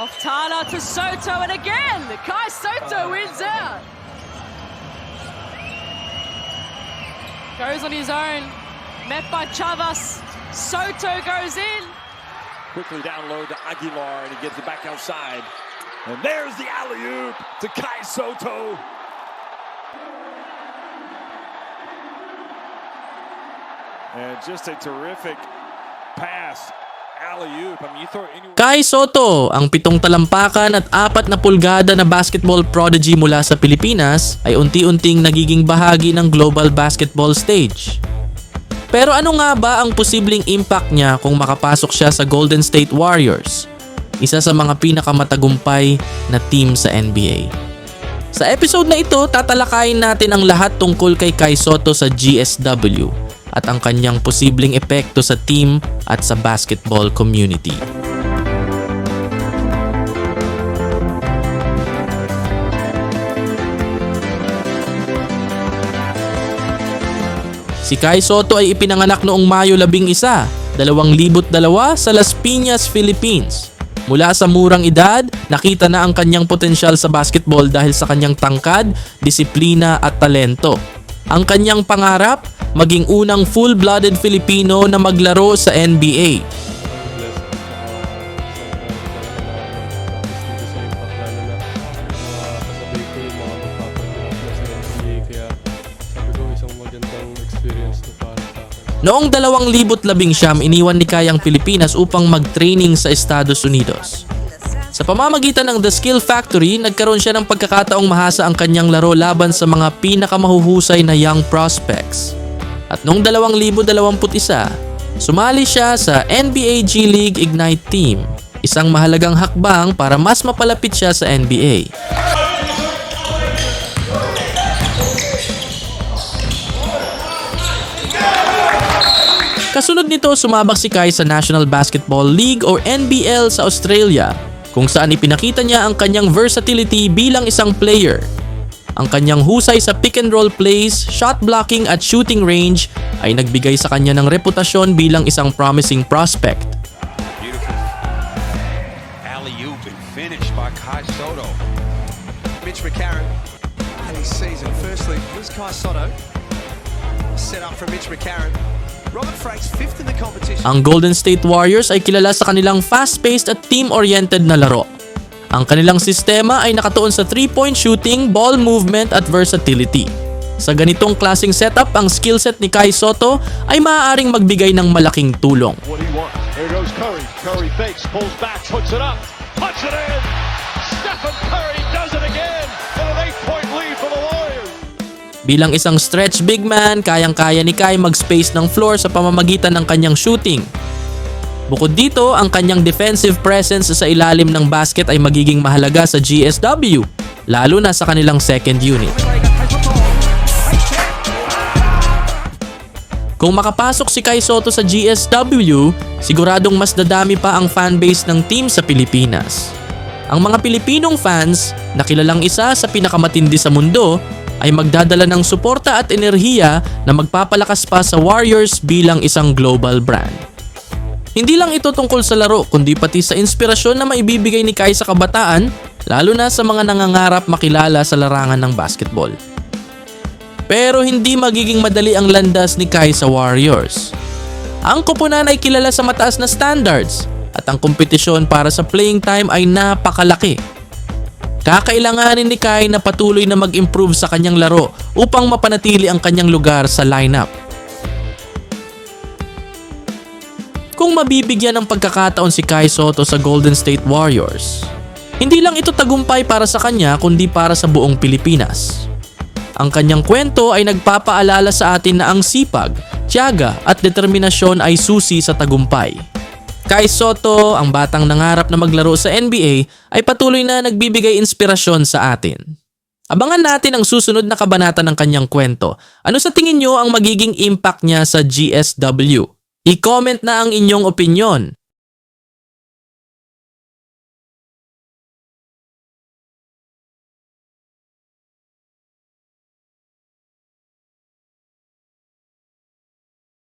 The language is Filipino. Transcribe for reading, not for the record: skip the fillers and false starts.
Off Tana to Soto, and again, Kai Soto wins out. Goes on his own, met by Chavas. Soto goes in. Quickly down low to Aguilar, and he gets it back outside. And there's the alley-oop to Kai Soto. And just a terrific pass. Alley-oop. I mean, you throw it anywhere. Kai Soto, ang 7 talampakan at 4 na pulgada na basketball prodigy mula sa Pilipinas, ay unti-unting nagiging bahagi ng global basketball stage. Pero ano nga ba ang posibleng impact niya kung makapasok siya sa Golden State Warriors, isa sa mga pinakamatagumpay na team sa NBA? Sa episode na ito, tatalakayin natin ang lahat tungkol kay Kai Soto sa GSW at ang kanyang posibleng epekto sa team at sa basketball community. Si Kai Soto ay ipinanganak noong Mayo 11, 2002 sa Las Piñas, Philippines. Mula sa murang edad, nakita na ang kanyang potensyal sa basketball dahil sa kanyang tangkad, disiplina at talento. Ang kanyang pangarap, maging unang full-blooded Filipino na maglaro sa NBA. Noong 2019, iniwan ni Kai ang Pilipinas upang mag-training sa Estados Unidos. Sa pamamagitan ng The Skill Factory, nagkaroon siya ng pagkakataong mahasa ang kanyang laro laban sa mga pinakamahuhusay na young prospects. At noong 2021, sumali siya sa NBA G League Ignite Team, isang mahalagang hakbang para mas mapalapit siya sa NBA. Kasunod nito, sumabak si Kai sa National Basketball League or NBL sa Australia, kung saan ipinakita niya ang kanyang versatility bilang isang player. Ang kanyang husay sa pick and roll plays, shot blocking at shooting range ay nagbigay sa kanya ng reputasyon bilang isang promising prospect. Beautiful alley-oop and finish by Kai Soto. Mitch McCarron in his season. Firstly, was Kai Soto set up for Mitch McCarron. Robert Frank's 5th in the competition. Ang Golden State Warriors ay kilala sa kanilang fast-paced at team-oriented na laro. Ang kanilang sistema ay nakatuon sa 3-point shooting, ball movement at versatility. Sa ganitong klaseng setup, ang skillset ni Kai Soto ay maaaring magbigay ng malaking tulong. What he wants. Here goes Curry. Curry fakes, pulls back, puts it up, puts it in. Stephen Curry does it again. And an 8-point lead for the Warriors. Bilang isang stretch big man, kayang-kaya ni Kai mag-space ng floor sa pamamagitan ng kanyang shooting. Bukod dito, ang kanyang defensive presence sa ilalim ng basket ay magiging mahalaga sa GSW, lalo na sa kanilang second unit. Kung makapasok si Kai Soto sa GSW, siguradong mas dadami pa ang fanbase ng team sa Pilipinas. Ang mga Pilipinong fans, na kilalang isa sa pinakamatindi sa mundo, ay magdadala ng suporta at enerhiya na magpapalakas pa sa Warriors bilang isang global brand. Hindi lang ito tungkol sa laro, kundi pati sa inspirasyon na maibibigay ni Kai sa kabataan, lalo na sa mga nangangarap makilala sa larangan ng basketball. Pero hindi magiging madali ang landas ni Kai sa Warriors. Ang koponan ay kilala sa mataas na standards at ang kompetisyon para sa playing time ay napakalaki. Kakailanganin ni Kai na patuloy na mag-improve sa kanyang laro upang mapanatili ang kanyang lugar sa lineup. Kung mabibigyan ng pagkakataon si Kai Soto sa Golden State Warriors, hindi lang ito tagumpay para sa kanya kundi para sa buong Pilipinas. Ang kanyang kwento ay nagpapaalala sa atin na ang sipag, tiyaga at determinasyon ay susi sa tagumpay. Kai Soto, ang batang nangarap na maglaro sa NBA, ay patuloy na nagbibigay inspirasyon sa atin. Abangan natin ang susunod na kabanata ng kanyang kwento. Ano sa tingin nyo ang magiging impact niya sa GSW? I-comment na ang inyong opinyon.